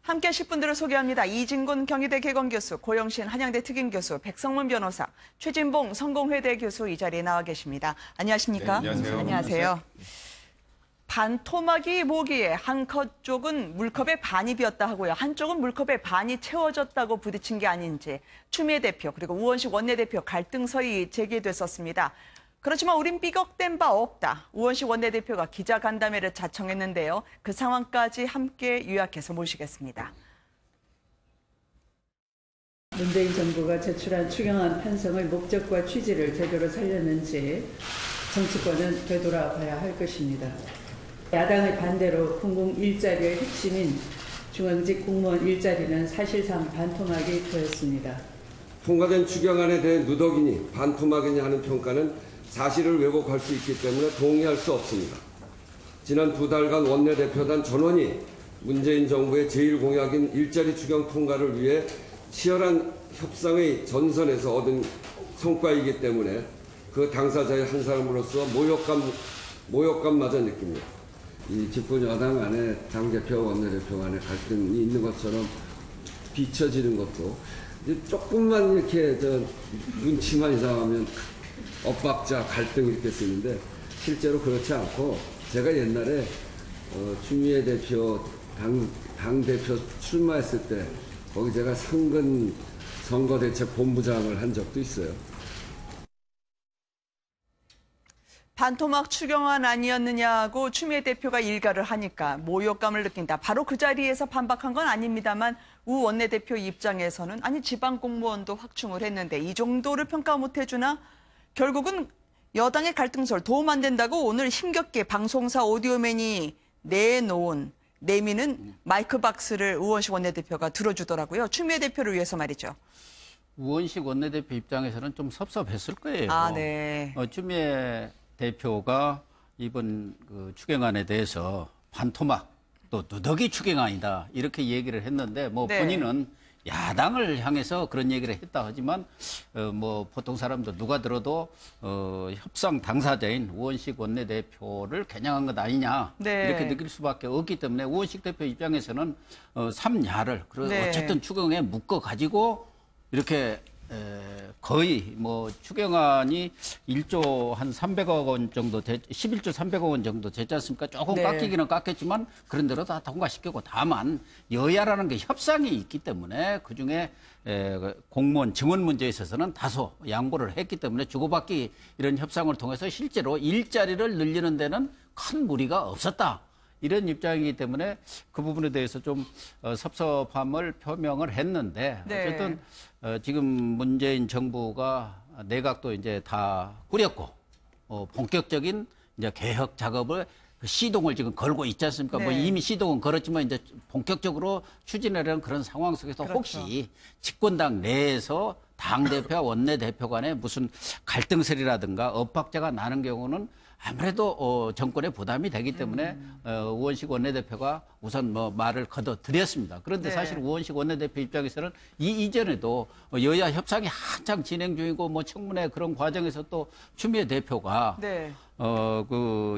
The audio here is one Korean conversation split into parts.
함께 하실 분들을 소개합니다. 이진곤 경희대 개건교수, 고영신 한양대 특임교수, 백성문 변호사, 최진봉 성공회대 교수 이 자리에 나와 계십니다. 안녕하십니까? 네, 안녕하세요. 안녕하세요. 반토막이 보기에 한 컷 쪽은 물컵의 반이 비었다 하고요. 한쪽은 물컵의 반이 채워졌다고 부딪힌 게 아닌지 추미애 대표 그리고 우원식 원내대표 갈등서이 제기됐었습니다. 그렇지만 우린 삐걱댄 바 없다. 우원식 원내대표가 기자간담회를 자청했는데요. 그 상황까지 함께 요약해서 모시겠습니다. 문재인 정부가 제출한 추경안 편성의 목적과 취지를 제대로 살렸는지 정치권은 되돌아봐야 할 것입니다. 야당의 반대로 공공 일자리의 핵심인 중앙직 공무원 일자리는 사실상 반토막이 되었습니다. 통과된 추경안에 대해 누더기니 반토막이냐 하는 평가는 사실을 왜곡할 수 있기 때문에 동의할 수 없습니다. 지난 2달간 원내대표단 전원이 문재인 정부의 제1공약인 일자리 추경 통과를 위해 치열한 협상의 전선에서 얻은 성과이기 때문에 그 당사자의 한 사람으로서 모욕감마저 느낍니다. 이 집권 여당 안에 당대표, 원내대표 간에 갈등이 있는 것처럼 비춰지는 것도 조금만 이렇게 눈치만 이상하면 엇박자, 갈등 이렇게 쓰는데 실제로 그렇지 않고 제가 옛날에 추미애 대표 당대표 출마했을 때 거기 제가 상근 선거대책본부장을 한 적도 있어요. 반토막 추경안 아니었느냐고 추미애 대표가 일가를 하니까 모욕감을 느낀다. 바로 그 자리에서 반박한 건 아닙니다만 우 원내대표 입장에서는 아니 지방 공무원도 확충을 했는데 이 정도를 평가 못 해주나? 결국은 여당의 갈등설 도움 안 된다고 오늘 힘겹게 방송사 오디오맨이 내미는 마이크 박스를 우원식 원내대표가 들어주더라고요. 추미애 대표를 위해서 말이죠. 우원식 원내대표 입장에서는 좀 섭섭했을 거예요. 아, 네. 추미애 대표가 이번 추경안에 대해서 반토막 또 누더기 추경안이다 이렇게 얘기를 했는데 네. 본인은 야당을 향해서 그런 얘기를 했다 하지만 보통 사람들 누가 들어도 협상 당사자인 우원식 원내대표를 겨냥한 것 아니냐 네. 이렇게 느낄 수밖에 없기 때문에 우원식 대표 입장에서는 삼야를 네. 어쨌든 추경에 묶어 가지고 이렇게 거의 추경안이 1조 한 300억 원 정도 11조 300억 원 정도 됐지 않습니까? 조금 네. 깎이기는 깎였지만 그런 대로 다 통과시키고 다만 여야라는 게 협상이 있기 때문에 그중에 공무원 증원 문제에 있어서는 다소 양보를 했기 때문에 주고받기 이런 협상을 통해서 실제로 일자리를 늘리는 데는 큰 무리가 없었다. 이런 입장이기 때문에 그 부분에 대해서 좀 섭섭함을 표명을 했는데 네. 어쨌든 지금 문재인 정부가 내각도 이제 다 꾸렸고 본격적인 이제 개혁 작업을 시동을 지금 걸고 있지 않습니까? 네. 이미 시동은 걸었지만 이제 본격적으로 추진하려는 그런 상황 속에서 그렇죠. 혹시 집권당 내에서 당대표와 원내대표 간에 무슨 갈등설이라든가 엇박자가 나는 경우는 아무래도 정권에 부담이 되기 때문에 우원식 원내대표가 우선 말을 거둬드렸습니다. 그런데 네. 사실 우원식 원내대표 입장에서는 이전에도 여야 협상이 한창 진행 중이고 청문회 그런 과정에서 또 추미애 대표가 네.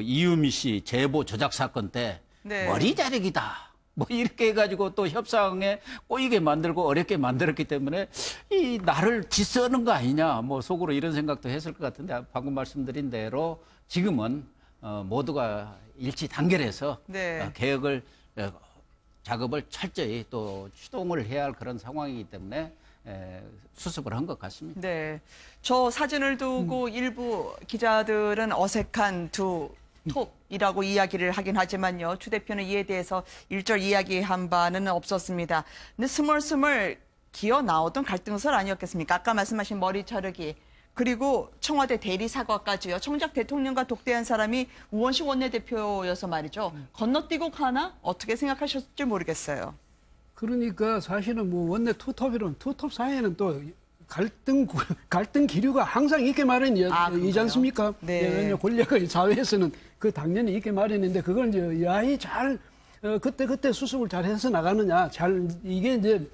이유미 씨 제보 조작 사건 때 네. 머리 자르기다. 이렇게 해가지고 또 협상에 꼬이게 만들고 어렵게 만들었기 때문에 이 나를 디스하는 거 아니냐 속으로 이런 생각도 했을 것 같은데 방금 말씀드린 대로 지금은 모두가 일치 단결해서 네. 개혁을 작업을 철저히 또 추동을 해야 할 그런 상황이기 때문에 수습을 한 것 같습니다. 네, 저 사진을 두고 일부 기자들은 어색한 두 톱이라고 이야기를 하긴 하지만요. 추 대표는 이에 대해서 일절 이야기한 바는 없었습니다. 근데 스멀스멀 기어 나오던 갈등설 아니었겠습니까? 아까 말씀하신 머리 자르기 그리고 청와대 대리 사과까지요. 정작 대통령과 독대한 사람이 우원식 원내대표여서 말이죠. 건너뛰고 가나? 어떻게 생각하셨을지 모르겠어요. 그러니까 사실은 원내 투톱이론 투톱 사이에는 또 갈등 기류가 항상 있게 마련이지 않습니까? 네. 왜냐하면 권력의 사회에서는 그 당연히 있게 마련인데 그걸 이제 야이 잘 그때 수습을 잘 해서 나가느냐 이게 이제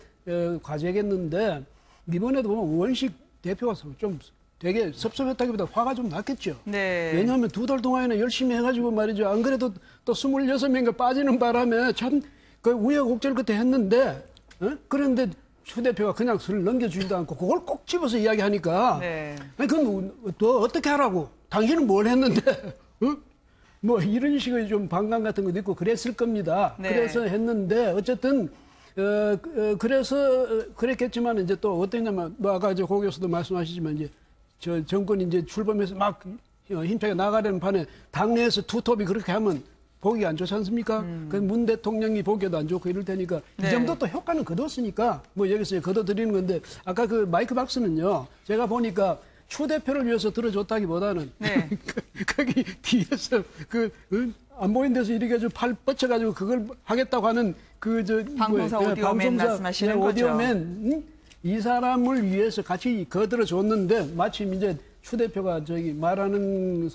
과제겠는데 이번에도 보면 우원식 대표가 좀 되게 섭섭했다기보다 화가 좀 났겠죠. 네. 왜냐하면 2달 동안에는 열심히 해가지고 말이죠. 안 그래도 또 26명이 빠지는 바람에 참 그 우여곡절 끝에 했는데 그런데 추 대표가 그냥 술 넘겨주지도 않고 그걸 꼭 집어서 이야기하니까 네. 아니 그건 또 어떻게 하라고? 당신은 뭘 했는데? 뭐 이런 식의 좀 반감 같은 것도 있고 그랬을 겁니다. 네. 그래서 했는데 어쨌든 그래서 그랬겠지만 이제 또 어떠냐면 뭐 아까 이제 고 교수도 말씀하시지만 이제 저 정권이 이제 출범해서 막 힘차게 나가려는 판에 당내에서 투톱이 그렇게 하면 보기 안 좋지 않습니까? 그 문 대통령이 보기에도 안 좋고 이럴 테니까 네. 이 정도 또 효과는 거뒀으니까 뭐 여기서 거둬드리는 건데 아까 그 마이크 박스는요 제가 보니까 추 대표를 위해서 들어줬다기보다는 네. 거기 뒤에서 안 보이는 데서 이렇게 좀 팔 뻗쳐가지고 그걸 하겠다고 하는 방송사 오디오맨 말씀하시는 거죠. 오디오맨 이 사람을 위해서 같이 거들어줬는데 마침 이제 추 대표가 저기 말하는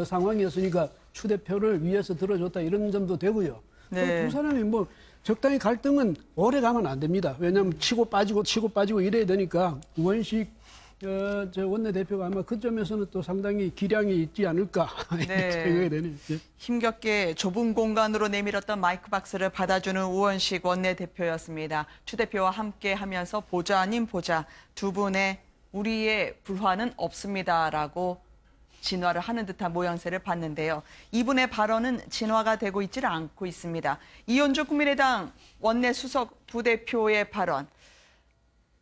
상황이었으니까 추 대표를 위해서 들어줬다 이런 점도 되고요. 네. 두 사람이 뭐 적당히 갈등은 오래 가면 안 됩니다. 왜냐하면 치고 빠지고 이래야 되니까 우원식 저 원내대표가 아마 그 점에서는 또 상당히 기량이 있지 않을까 네. 생각이 되네요. 예. 힘겹게 좁은 공간으로 내밀었던 마이크 박스를 받아주는 우원식 원내대표였습니다. 추 대표와 함께 하면서 보좌 아닌 보좌 두 분의 우리의 불화는 없습니다라고 진화를 하는 듯한 모양새를 봤는데요. 이분의 발언은 진화가 되고 있지를 않고 있습니다. 이현주 국민의당 원내수석 부대표의 발언.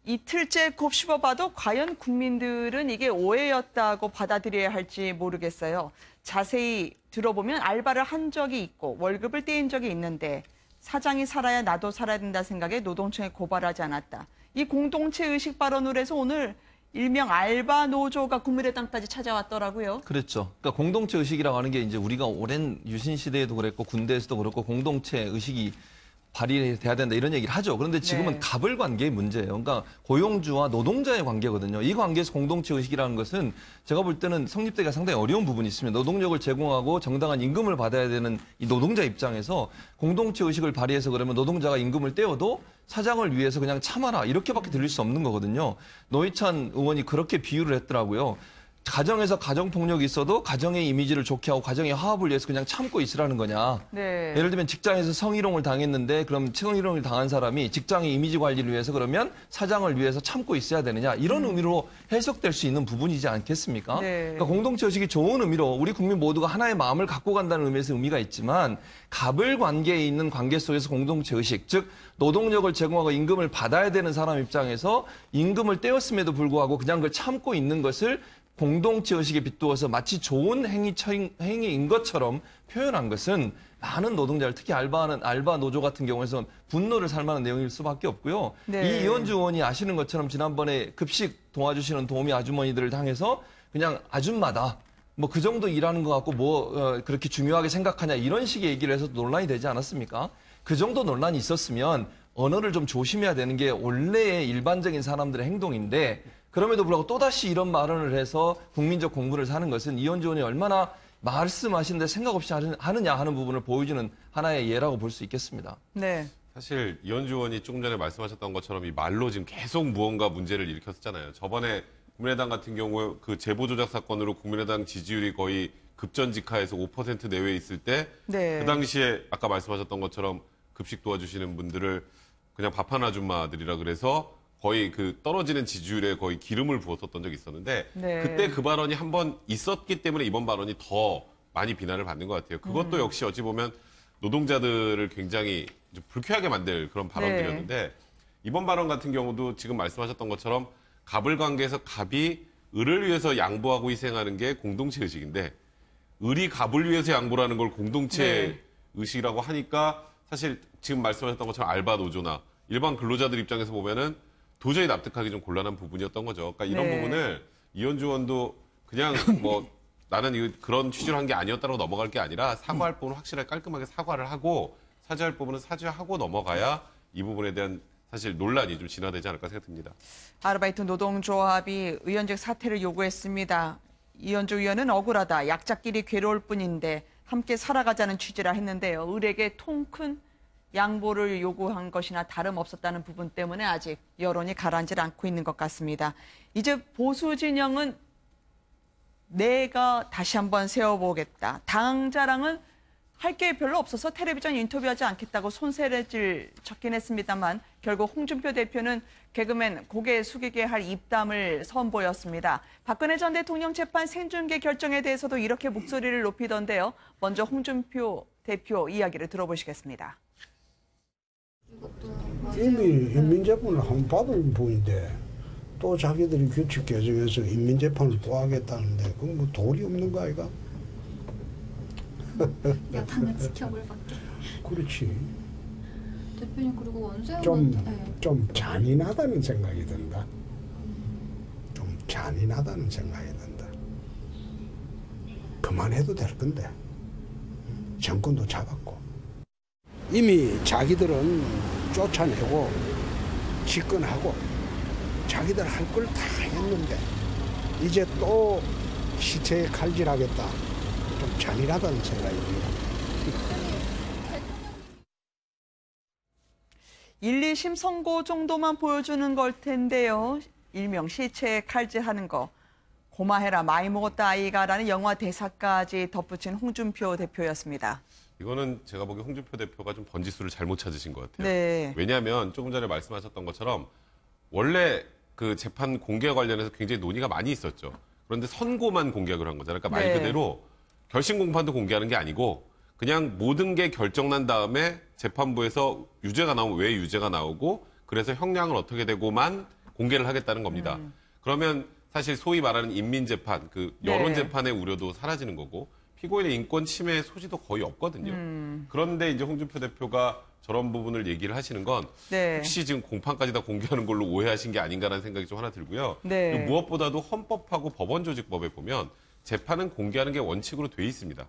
이틀째 곱씹어봐도 과연 국민들은 이게 오해였다고 받아들여야 할지 모르겠어요. 자세히 들어보면 알바를 한 적이 있고 월급을 떼인 적이 있는데 사장이 살아야 나도 살아야 된다 생각에 노동청에 고발하지 않았다. 이 공동체 의식 발언으로 해서 오늘 일명 알바 노조가 국민의당까지 찾아왔더라고요. 그렇죠. 그러니까 공동체 의식이라고 하는 게 이제 우리가 오랜 유신 시대에도 그랬고 군대에서도 그렇고 공동체 의식이 발휘돼야 된다 이런 얘기를 하죠. 그런데 지금은 네. 갑을 관계의 문제예요. 그러니까 고용주와 노동자의 관계거든요. 이 관계에서 공동체 의식이라는 것은 제가 볼 때는 성립되기가 상당히 어려운 부분이 있습니다. 노동력을 제공하고 정당한 임금을 받아야 되는 이 노동자 입장에서 공동체 의식을 발휘해서 그러면 노동자가 임금을 떼어도 사장을 위해서 그냥 참아라 이렇게밖에 들릴 수 없는 거거든요. 노회찬 의원이 그렇게 비유를 했더라고요. 가정에서 가정폭력이 있어도 가정의 이미지를 좋게 하고 가정의 화합을 위해서 그냥 참고 있으라는 거냐. 네. 예를 들면 직장에서 성희롱을 당했는데 그럼 성희롱을 당한 사람이 직장의 이미지 관리를 위해서 그러면 사장을 위해서 참고 있어야 되느냐. 이런 의미로 해석될 수 있는 부분이지 않겠습니까? 네. 그러니까 공동체 의식이 좋은 의미로 우리 국민 모두가 하나의 마음을 갖고 간다는 의미에서 의미가 있지만 갑을 관계에 있는 관계 속에서 공동체 의식, 즉 노동력을 제공하고 임금을 받아야 되는 사람 입장에서 임금을 떼었음에도 불구하고 그냥 그걸 참고 있는 것을 공동체 의식에 비추어서 마치 좋은 행위인 것처럼 표현한 것은 많은 노동자들, 특히 알바 노조 같은 경우에선 분노를 살 만한 내용일 수밖에 없고요. 네. 이 이현주 의원이 아시는 것처럼 지난번에 급식 도와주시는 도우미 아주머니들을 향해서 그냥 아줌마다 뭐 그 정도 일하는 것 같고 그렇게 중요하게 생각하냐 이런 식의 얘기를 해서 논란이 되지 않았습니까? 그 정도 논란이 있었으면 언어를 좀 조심해야 되는 게 원래의 일반적인 사람들의 행동인데 그럼에도 불구하고 또다시 이런 발언을 해서 국민적 공분을 사는 것은 이현주 의원이 얼마나 말씀하시는데 생각 없이 하느냐 하는 부분을 보여주는 하나의 예라고 볼 수 있겠습니다. 네. 사실 이현주 의원이 조금 전에 말씀하셨던 것처럼 이 말로 지금 계속 무언가 문제를 일으켰었잖아요. 저번에 국민의당 같은 경우 그 제보 조작 사건으로 국민의당 지지율이 거의 급전직하에서 5% 내외에 있을 때 네. 그 당시에 아까 말씀하셨던 것처럼 급식 도와주시는 분들을 그냥 밥한 아줌마들이라 그래서 거의 그 떨어지는 지지율에 거의 기름을 부었었던 적이 있었는데 네. 그때 그 발언이 한번 있었기 때문에 이번 발언이 더 많이 비난을 받는 것 같아요. 그것도 역시 어찌 보면 노동자들을 굉장히 좀 불쾌하게 만들 그런 발언들이었는데 이번 발언 같은 경우도 지금 말씀하셨던 것처럼 갑을 관계에서 갑이 을을 위해서 양보하고 희생하는 게 공동체 의식인데 을이 갑을 위해서 양보라는 걸 공동체 의식이라고 하니까 사실 지금 말씀하셨던 것처럼 알바 노조나 일반 근로자들 입장에서 보면은 도저히 납득하기 좀 곤란한 부분이었던 거죠. 그러니까 이런 부분을 이현주 의원도 그냥 뭐 나는 그런 취지로 한 게 아니었다고 넘어갈 게 아니라 사과할 부분은 확실하게 깔끔하게 사과를 하고 사죄할 부분은 사죄하고 넘어가야 이 부분에 대한 사실 논란이 좀 진화되지 않을까 생각됩니다. 아르바이트 노동조합이 의원직 사퇴를 요구했습니다. 이현주 의원은 억울하다. 약자끼리 괴로울 뿐인데 함께 살아가자는 취지라 했는데요. 을에게 통 큰 양보를 요구한 것이나 다름없었다는 부분 때문에 아직 여론이 가라앉지 않고 있는 것 같습니다. 이제 보수 진영은 내가 다시 한번 세워보겠다. 당 자랑은 할 게 별로 없어서 텔레비전 인터뷰하지 않겠다고 손세례질 쳤긴 했습니다만 결국 홍준표 대표는 개그맨 고개 숙이게 할 입담을 선보였습니다. 박근혜 전 대통령 재판 생중계 결정에 대해서도 이렇게 목소리를 높이던데요. 먼저 홍준표 대표 이야기를 들어보시겠습니다. 이미 인민재판을 한 번 받은 분인데 또 자기들이 규칙 개정해서 인민재판을 또 하겠다는데 그건 뭐 도리 없는 거 아이가? 야당을 지켜볼 밖에. 그렇지. 대표님 그리고 원수영 좀 잔인하다는 생각이 든다. 좀 잔인하다는 생각이 든다. 그만해도 될 건데 정권도 잡았고 이미 자기들은 쫓아내고 집권하고 자기들 할 걸 다 했는데 이제 또 시체에 칼질하겠다. 좀 잔인하다는 생각이 듭니다. 1, 2심 선고 정도만 보여주는 걸 텐데요. 일명 시체에 칼질하는 거. 고마해라 많이 먹었다 아이가라는 영화 대사까지 덧붙인 홍준표 대표였습니다. 이거는 제가 보기에 홍준표 대표가 좀 번지수를 잘못 찾으신 것 같아요. 네. 왜냐하면 조금 전에 말씀하셨던 것처럼 원래 그 재판 공개 관련해서 굉장히 논의가 많이 있었죠. 그런데 선고만 공개를 한 거잖아요. 그러니까 말 네. 그대로 결심 공판도 공개하는 게 아니고 그냥 모든 게 결정난 다음에 재판부에서 유죄가 나오면 왜 유죄가 나오고 그래서 형량은 어떻게 되고만 공개를 하겠다는 겁니다. 그러면 사실 소위 말하는 인민재판, 그 여론재판의 우려도 사라지는 거고 피고인의 인권 침해 소지도 거의 없거든요. 그런데 이제 홍준표 대표가 저런 부분을 얘기를 하시는 건 네. 혹시 지금 공판까지 다 공개하는 걸로 오해하신 게 아닌가라는 생각이 좀 하나 들고요. 네. 그리고 무엇보다도 헌법하고 법원조직법에 보면 재판은 공개하는 게 원칙으로 돼 있습니다.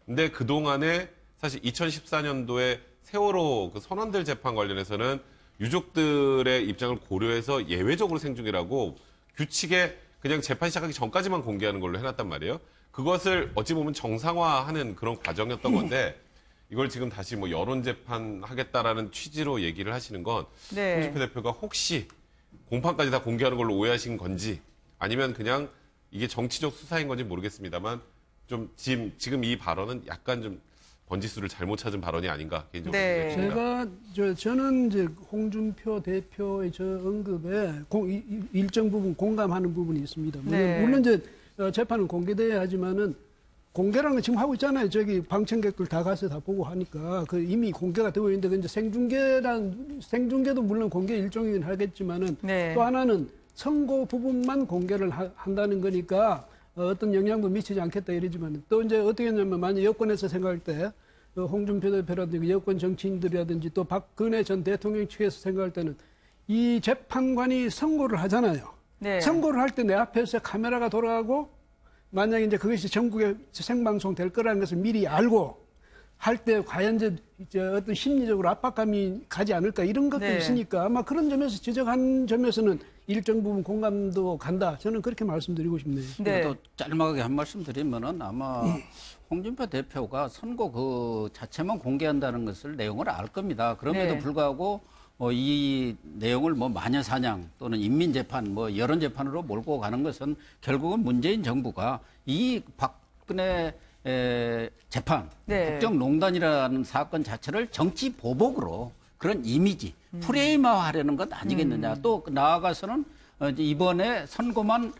근데 그동안에 사실 2014년도에 세월호 그 선원들 재판 관련해서는 유족들의 입장을 고려해서 예외적으로 생중이라고 규칙에 그냥 재판 시작하기 전까지만 공개하는 걸로 해놨단 말이에요. 그것을 어찌 보면 정상화하는 그런 과정이었던 건데 이걸 지금 다시 뭐 여론재판 하겠다라는 취지로 얘기를 하시는 건 네. 홍준표 대표가 혹시 공판까지 다 공개하는 걸로 오해하신 건지 아니면 그냥 이게 정치적 수사인 건지 모르겠습니다만 좀 지금 이 발언은 약간 좀 번지수를 잘못 찾은 발언이 아닌가 개인적으로 네. 생각합니다. 저는 이제 홍준표 대표의 저 언급에 일정 부분 공감하는 부분이 있습니다. 네. 물론 이제 재판은 공개돼야 하지만은 공개라는 거 지금 하고 있잖아요. 저기 방청객들 다 가서 다 보고 하니까 그 이미 공개가 되고 있는데 그 이제 생중계도 물론 공개 일종이긴 하겠지만은 네. 또 하나는 선고 부분만 공개를 한다는 거니까 어떤 영향도 미치지 않겠다 이러지만 또 이제 어떻게 했냐면 만약 여권에서 생각할 때 홍준표 대표라든지 여권 정치인들이라든지 또 박근혜 전 대통령 측에서 생각할 때는 이 재판관이 선고를 하잖아요. 네. 선고를 할 때 내 앞에서 카메라가 돌아가고 만약에 이제 그것이 전국에 생방송 될 거라는 것을 미리 알고 할 때 과연 이제 어떤 심리적으로 압박감이 가지 않을까 이런 것도 네. 있으니까 아마 그런 점에서 지적한 점에서는 일정 부분 공감도 간다. 저는 그렇게 말씀드리고 싶네요. 네. 또 짤막하게 한 말씀 드리면은 아마 홍준표 대표가 선거 그 자체만 공개한다는 것을 내용을 알 겁니다. 그럼에도 네. 불구하고 이 내용을 뭐 마녀사냥 또는 인민재판 뭐 여론재판으로 몰고 가는 것은 결국은 문재인 정부가 이 박근혜 재판, 네. 국정농단이라는 사건 자체를 정치 보복으로 그런 이미지, 프레임화하려는 것 아니겠느냐. 또 나아가서는 이번에 선고만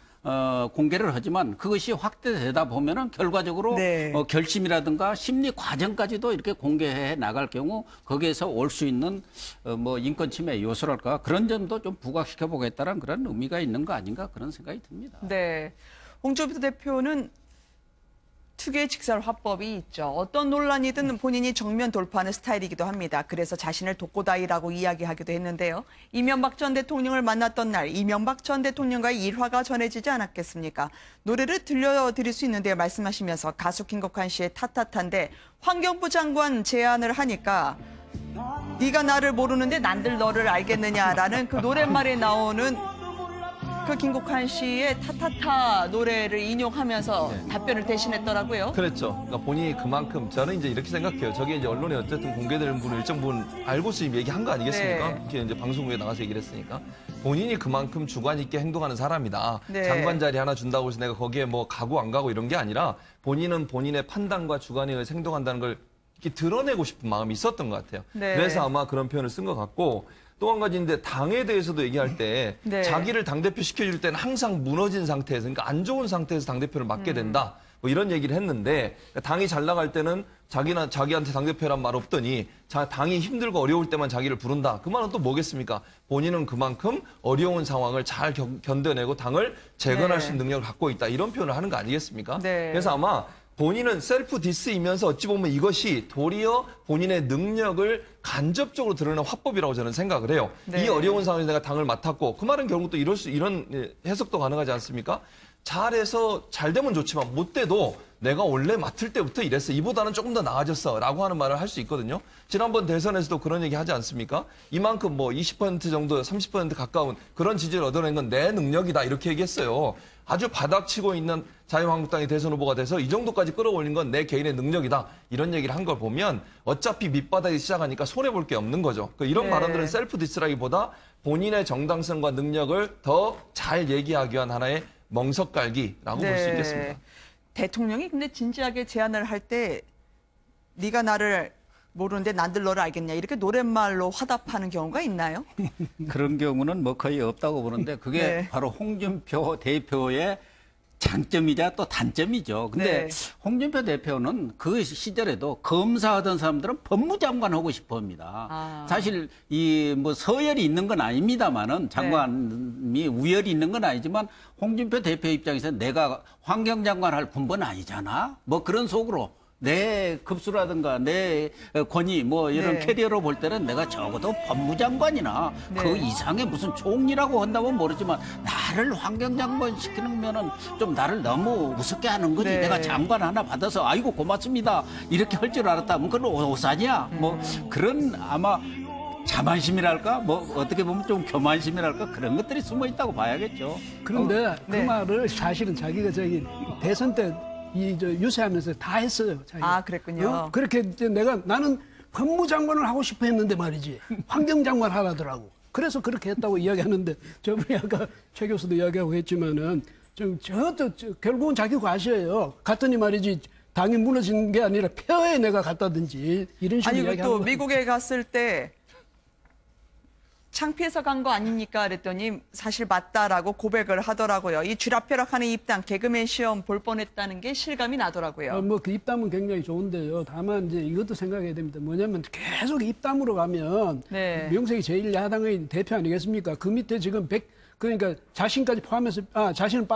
공개를 하지만 그것이 확대되다 보면은 결과적으로 네. 결심이라든가 심리 과정까지도 이렇게 공개해 나갈 경우 거기에서 올 수 있는 뭐 인권 침해 요소랄까 그런 점도 좀 부각시켜 보겠다는 그런 의미가 있는 거 아닌가 그런 생각이 듭니다. 네. 홍준표 대표는 특유의 직설 화법이 있죠. 어떤 논란이든 본인이 정면 돌파하는 스타일이기도 합니다. 그래서 자신을 독고다이라고 이야기하기도 했는데요. 이명박 전 대통령을 만났던 날 이명박 전 대통령과의 일화가 전해지지 않았겠습니까? 노래를 들려드릴 수 있는데요. 말씀하시면서 가수 김국환 씨의 탓탓한데 환경부 장관 제안을 하니까 네가 나를 모르는데 난들 너를 알겠느냐라는 그 노랫말에 나오는 그 김국환 씨의 타타타 노래를 인용하면서 답변을 대신했더라고요. 그랬죠. 그러니까 본인이 그만큼 저는 이제 이렇게 생각해요. 저게 이제 언론에 어쨌든 공개되는 부분 일정 부분 알고서 지금 얘기한 거 아니겠습니까? 네. 이렇게 이제 방송국에 나가서 얘기를 했으니까 본인이 그만큼 주관 있게 행동하는 사람이다. 네. 장관 자리 하나 준다고 해서 내가 거기에 뭐 가고 안 가고 이런 게 아니라 본인은 본인의 판단과 주관에 의해서 행동한다는 걸 이렇게 드러내고 싶은 마음이 있었던 것 같아요. 네. 그래서 아마 그런 표현을 쓴 것 같고 또 한 가지인데 당에 대해서도 얘기할 때 네. 자기를 당대표 시켜줄 때는 항상 무너진 상태에서 그러니까 안 좋은 상태에서 당대표를 맡게 된다. 뭐 이런 얘기를 했는데 당이 잘 나갈 때는 자기한테 당대표란 말 없더니 당이 힘들고 어려울 때만 자기를 부른다. 그 말은 또 뭐겠습니까? 본인은 그만큼 어려운 상황을 잘 견뎌내고 당을 재건할 네. 수 있는 능력을 갖고 있다. 이런 표현을 하는 거 아니겠습니까? 네. 그래서 아마 본인은 셀프 디스이면서 어찌 보면 이것이 도리어 본인의 능력을 간접적으로 드러내는 화법이라고 저는 생각을 해요. 네. 이 어려운 상황에서 내가 당을 맡았고 그 말은 결국 또 이런 해석도 가능하지 않습니까? 잘해서 잘 되면 좋지만 못 돼도 내가 원래 맡을 때부터 이랬어. 이보다는 조금 더 나아졌어. 라고 하는 말을 할 수 있거든요. 지난번 대선에서도 그런 얘기 하지 않습니까? 이만큼 뭐 20% 정도, 30% 가까운 그런 지지를 얻어낸 건 내 능력이다. 이렇게 얘기했어요. 아주 바닥치고 있는 자유한국당이 대선 후보가 돼서 이 정도까지 끌어올린 건 내 개인의 능력이다. 이런 얘기를 한 걸 보면 어차피 밑바닥에 시작하니까 손해볼 게 없는 거죠. 이런 네. 발언들은 셀프 디스라기보다 본인의 정당성과 능력을 더 잘 얘기하기 위한 하나의 멍석깔기라고 볼 수 있겠습니다. 대통령이 근데 진지하게 제안을 할 때 네가 나를 모르는데 난들 너를 알겠냐 이렇게 노랫말로 화답하는 경우가 있나요? 그런 경우는 뭐 거의 없다고 보는데 그게 네. 바로 홍준표 대표의 장점이자 또 단점이죠. 근데 네. 홍준표 대표는 그 시절에도 검사하던 사람들은 법무장관 하고 싶어 합니다. 아. 사실 이 뭐 서열이 있는 건 아닙니다만은 장관이 우열이 있는 건 아니지만 홍준표 대표 입장에서 내가 환경장관 할 군번 아니잖아. 뭐 그런 속으로 내 급수라든가 내 권위 뭐 이런 네. 캐리어로 볼 때는 내가 적어도 법무장관이나 네. 그 이상의 무슨 총리라고 한다면 모르지만 나를 환경장관 시키면은 좀 나를 너무 우습게 하는 거지. 네. 내가 장관 하나 받아서 아이고 고맙습니다 이렇게 할 줄 알았다면 그건 오산이야. 뭐 그런 아마 자만심이랄까 뭐 어떻게 보면 좀 교만심이랄까 그런 것들이 숨어 있다고 봐야겠죠. 그런데 네. 그 말을 사실은 자기가 대선 때 유세하면서 다 했어요. 자기가. 아, 그랬군요. 그렇게 이제 나는 법무장관을 하고 싶어 했는데 말이지. 환경장관 하라더라고. 그래서 그렇게 했다고 이야기하는데 저분이 아까 최 교수도 이야기하고 했지만은 결국은 자기 과시예요. 갔더니 말이지 당이 무너진 게 아니라 폐허에 내가 갔다든지 이런 식으로 아니 이야기하는 또 거. 미국에 갔을 때 창피해서 간 거 아닙니까? 그랬더니 사실 맞다라고 고백을 하더라고요. 이 쥐락펴락하는 입당, 개그맨 시험 볼 뻔했다는 게 실감이 나더라고요. 그 입담은 굉장히 좋은데요. 다만 이제 이것도 생각해야 됩니다. 뭐냐면 계속 입담으로 가면 네. 명색이 제1야당의 대표 아니겠습니까? 그 밑에 지금 그러니까 자신까지 포함해서 자신을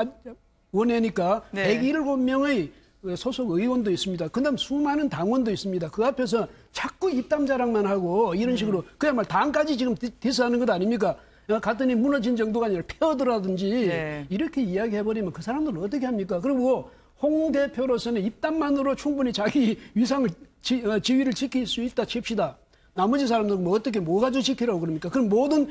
원내니까 네. 107명의 소속 의원도 있습니다. 그다음 수많은 당원도 있습니다. 그 앞에서 자꾸 입담 자랑만 하고 이런 식으로 그야말로 당까지 지금 디스하는 것 아닙니까? 갔더니 무너진 정도가 아니라 폐허더라든지 네. 이렇게 이야기해버리면 그 사람들은 어떻게 합니까? 그리고 홍 대표로서는 입담만으로 충분히 자기 위상을 지위를 지킬 수 있다 칩시다. 나머지 사람들은 뭐 가지고 지키라고 그럽니까? 그럼 모든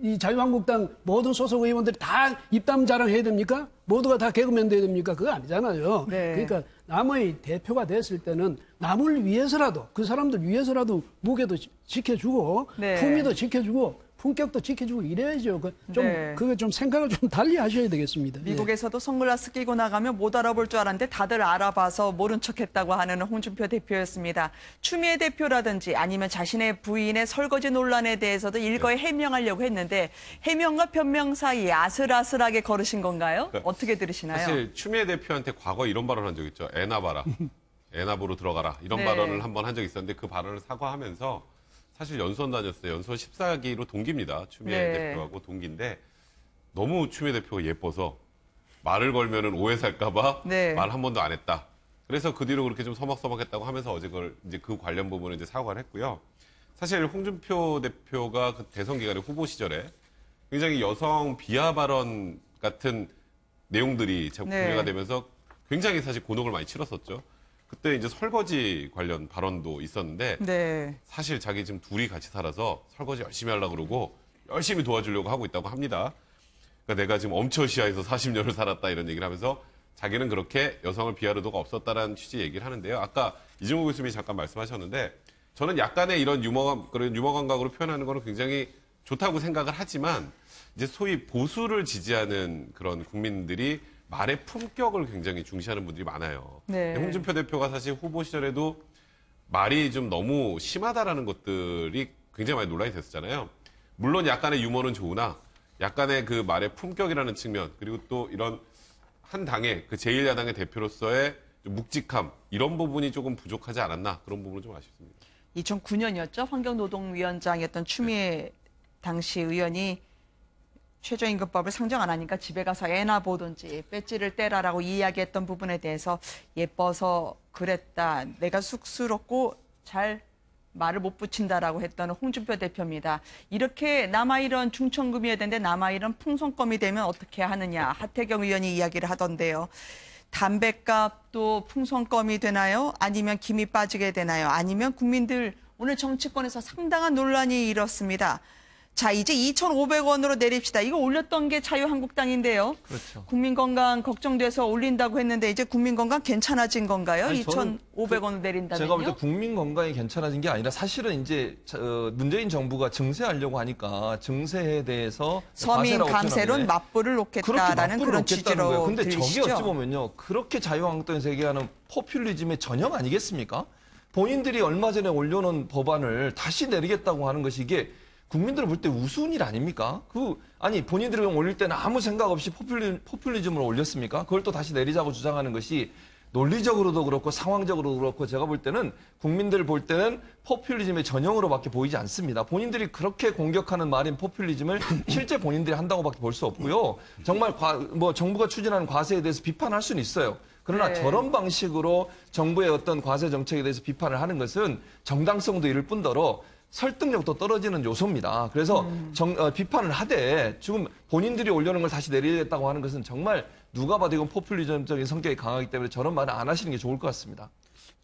이 자유한국당 모든 소속 의원들이 다 입담 자랑해야 됩니까? 모두가 다 개그맨 돼야 됩니까? 그거 아니잖아요. 네. 그러니까 남의 대표가 됐을 때는 남을 위해서라도 그 사람들 위해서라도 무게도 지켜주고 네. 품위도 지켜주고 품격도 지켜주고 이래야죠. 네. 그게 좀 생각을 좀 달리 하셔야 되겠습니다. 미국에서도 선글라스 끼고 나가면 못 알아볼 줄 알았는데 다들 알아봐서 모른 척했다고 하는 홍준표 대표였습니다. 추미애 대표라든지 아니면 자신의 부인의 설거지 논란에 대해서도 일거에 해명하려고 했는데 해명과 변명 사이에 아슬아슬하게 걸으신 건가요? 어떻게 들으시나요? 사실 추미애 대표한테 과거 이런 발언 한 적 있죠. 애나 봐라. 애나보로 들어가라. 이런 네. 발언을 한번 한 적이 있었는데 그 발언을 사과하면서 사실 연수원 다녔어요. 연수원 14기로 동기입니다. 추미애 네. 대표하고 동기인데 너무 추미애 대표가 예뻐서 말을 걸면은 오해 살까봐 네. 말 한 번도 안 했다. 그래서 그 뒤로 그렇게 좀 서먹서먹했다고 하면서 어제 이제 그 관련 부분을 이제 사과를 했고요. 사실 홍준표 대표가 그 대선 기간에 후보 시절에 굉장히 여성 비하 발언 같은 내용들이 자꾸 네. 공개가 되면서 굉장히 사실 곤혹을 많이 치렀었죠. 그때 이제 설거지 관련 발언도 있었는데 네. 사실 자기 지금 둘이 같이 살아서 설거지 열심히 하려고 그러고 열심히 도와주려고 하고 있다고 합니다. 그러니까 내가 지금 엄처시아에서 40년을 살았다 이런 얘기를 하면서 자기는 그렇게 여성을 비할 의도가 없었다라는 취지의 얘기를 하는데요. 아까 이종국 교수님이 잠깐 말씀하셨는데 저는 약간의 이런 그런 유머 감각으로 표현하는 거는 굉장히 좋다고 생각을 하지만 이제 소위 보수를 지지하는 그런 국민들이 말의 품격을 굉장히 중시하는 분들이 많아요. 네. 홍준표 대표가 사실 후보 시절에도 말이 좀 너무 심하다라는 것들이 굉장히 많이 논란이 됐었잖아요. 물론 약간의 유머는 좋으나 약간의 그 말의 품격이라는 측면, 그리고 또 이런 한 당의 그 제1야당의 대표로서의 좀 묵직함, 이런 부분이 조금 부족하지 않았나, 그런 부분은 좀 아쉽습니다. 2009년이었죠. 환경노동위원장이었던 추미애 당시 의원이 최저임금법을 상정 안 하니까 집에 가서 애나 보든지 배지를 떼라라고 이야기했던 부분에 대해서 예뻐서 그랬다. 내가 쑥스럽고 잘 말을 못 붙인다라고 했던 홍준표 대표입니다. 이렇게 남아이런 중천금이어야 되는데 남아이런 풍선껌이 되면 어떻게 하느냐. 하태경 의원이 이야기를 하던데요. 담뱃값도 풍선껌이 되나요? 아니면 김이 빠지게 되나요? 아니면 국민들 오늘 정치권에서 상당한 논란이 일었습니다. 자, 이제 2,500원으로 내립시다. 이거 올렸던 게 자유한국당인데요. 그렇죠. 국민건강 걱정돼서 올린다고 했는데 이제 국민건강 괜찮아진 건가요? 아니, 저는 2,500원 내린다면요? 제가 볼 때 국민 건강이 괜찮아진 게 아니라 사실은 이제 문재인 정부가 증세하려고 하니까 증세에 대해서 서민 감세론 맞불을 놓겠다라는 그런 취지로 근데 들리시죠? 저게 어찌 보면요. 그렇게 자유한국당에서 얘기하는 포퓰리즘의 전형 아니겠습니까? 본인들이 얼마 전에 올려놓은 법안을 다시 내리겠다고 하는 것이 이게 국민들을 볼 때 우스운 일 아닙니까? 아니, 본인들이 올릴 때는 아무 생각 없이 포퓰리즘으로 올렸습니까? 그걸 또 다시 내리자고 주장하는 것이 논리적으로도 그렇고 상황적으로도 그렇고 제가 볼 때는 국민들 볼 때는 포퓰리즘의 전형으로밖에 보이지 않습니다. 본인들이 그렇게 공격하는 말인 포퓰리즘을 실제 본인들이 한다고밖에 볼 수 없고요. 정말 정부가 추진하는 과세에 대해서 비판할 수는 있어요. 그러나 네. 저런 방식으로 정부의 어떤 과세 정책에 대해서 비판을 하는 것은 정당성도 이를 뿐더러 설득력도 떨어지는 요소입니다. 그래서 비판을 하되 지금 본인들이 올려놓은 걸 다시 내리겠다고 하는 것은 정말 누가 봐도 이건 포퓰리즘적인 성격이 강하기 때문에 저런 말은 안 하시는 게 좋을 것 같습니다.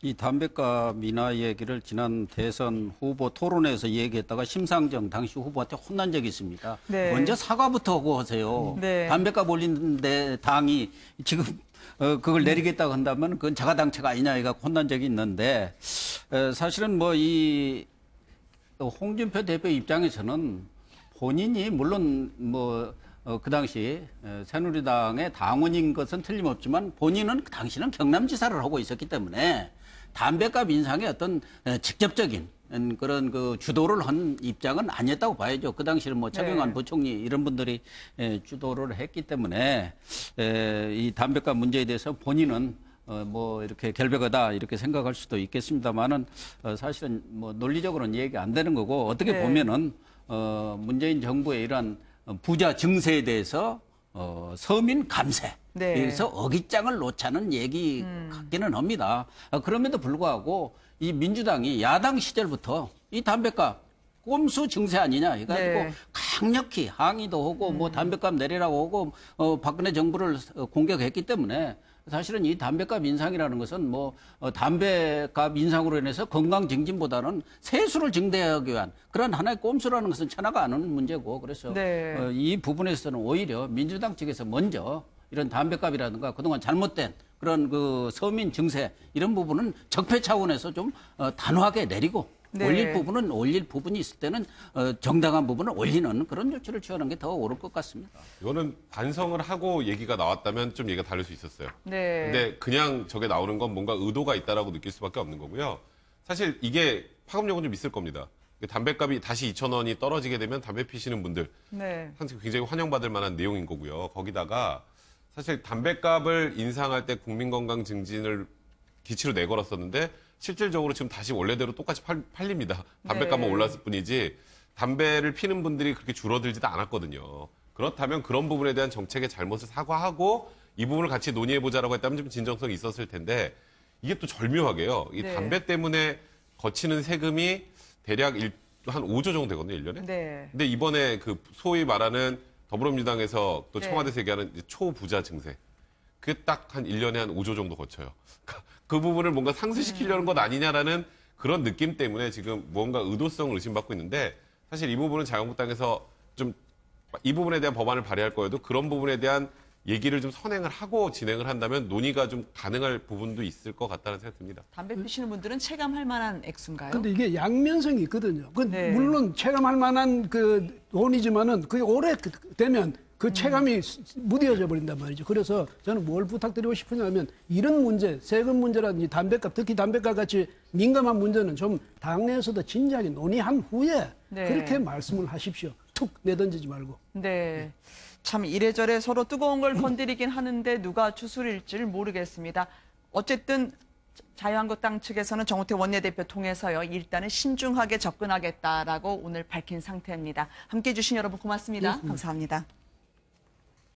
이 담배값 인하 얘기를 지난 대선 후보 토론회에서 얘기했다가 심상정 당시 후보한테 혼난 적이 있습니다. 네. 먼저 사과부터 하고 하세요. 네. 담배값 올리는데 당이 지금 그걸 내리겠다고 한다면 그건 자가당착 아니냐 이가 혼난 적이 있는데 사실은 이 홍준표 대표 입장에서는 본인이 물론 그 당시 새누리당의 당원인 것은 틀림없지만 본인은 당시는 경남지사를 하고 있었기 때문에 담배값 인상의 어떤 직접적인 그런 그 주도를 한 입장은 아니었다고 봐야죠. 그 당시는 최경환 네. 부총리 이런 분들이 주도를 했기 때문에 이 담배값 문제에 대해서 본인은 이렇게 결백하다 이렇게 생각할 수도 있겠습니다만은 사실은 논리적으로는 얘기 안 되는 거고 어떻게 네. 보면은 문재인 정부의 이러한 부자 증세에 대해서 서민 감세 네. 그래서 어깃장을 놓자는 얘기 같기는 합니다. 그럼에도 불구하고 이 민주당이 야당 시절부터 이 담배값 꼼수 증세 아니냐 해가지고 네. 강력히 항의도 하고 담배값 내리라고 하고 박근혜 정부를 공격했기 때문에 사실은 이 담배값 인상이라는 것은 담배값 인상으로 인해서 건강 증진보다는 세수를 증대하기 위한 그런 하나의 꼼수라는 것은 천하가 않은 문제고 그래서 네. 이 부분에서는 오히려 민주당 측에서 먼저 이런 담배값이라든가 그동안 잘못된 그런 그 서민 증세 이런 부분은 적폐 차원에서 좀 단호하게 내리고 네. 올릴 부분이 있을 때는 정당한 부분을 올리는 그런 조치를 취하는 게 더 옳을 것 같습니다. 이거는 반성을 하고 얘기가 나왔다면 좀 얘기가 다를 수 있었어요. 네. 근데 그냥 저게 나오는 건 뭔가 의도가 있다라고 느낄 수밖에 없는 거고요. 사실 이게 파급력은 좀 있을 겁니다. 담배값이 다시 2,000원이 떨어지게 되면 담배 피시는 분들 네. 항상 굉장히 환영받을 만한 내용인 거고요. 거기다가 사실 담배값을 인상할 때 국민건강 증진을 기치로 내걸었었는데 실질적으로 지금 다시 원래대로 똑같이 팔립니다. 담배값만 네. 올랐을 뿐이지 담배를 피는 분들이 그렇게 줄어들지도 않았거든요. 그렇다면 그런 부분에 대한 정책의 잘못을 사과하고 이 부분을 같이 논의해보자라고 했다면 좀 진정성이 있었을 텐데 이게 또 절묘하게요. 이 네. 담배 때문에 거치는 세금이 대략 한 5조 정도 되거든요, 1년에. 네. 근데 이번에 그 소위 말하는 더불어민주당에서 또 네. 청와대에서 얘기하는 초부자 증세. 그게 딱 한 1년에 한 5조 정도 거쳐요. 그 부분을 뭔가 상쇄시키려는 것 아니냐라는 그런 느낌 때문에 지금 뭔가 의도성을 의심받고 있는데 사실 이 부분은 자유한국당에서 좀 이 부분에 대한 법안을 발의할 거여도 그런 부분에 대한 얘기를 좀 선행을 하고 진행을 한다면 논의가 좀 가능할 부분도 있을 것 같다는 생각이 듭니다. 담배 피시는 분들은 체감할 만한 액수인가요? 근데 이게 양면성이 있거든요. 네. 물론 체감할 만한 그 돈이지만은 그게 오래 되면 그 체감이 무뎌져 버린단 말이죠. 그래서 저는 뭘 부탁드리고 싶으냐면 이런 문제, 세금 문제라든지 담배값, 특히 담배값 같이 민감한 문제는 좀 당내에서도 진지하게 논의한 후에 네. 그렇게 말씀을 하십시오. 툭 내던지지 말고. 네. 참 이래저래 서로 뜨거운 걸 건드리긴 하는데 누가 추스릴지를 모르겠습니다. 어쨌든 자유한국당 측에서는 정우택 원내대표 통해서요. 일단은 신중하게 접근하겠다라고 오늘 밝힌 상태입니다. 함께해 주신 여러분 고맙습니다. 감사합니다.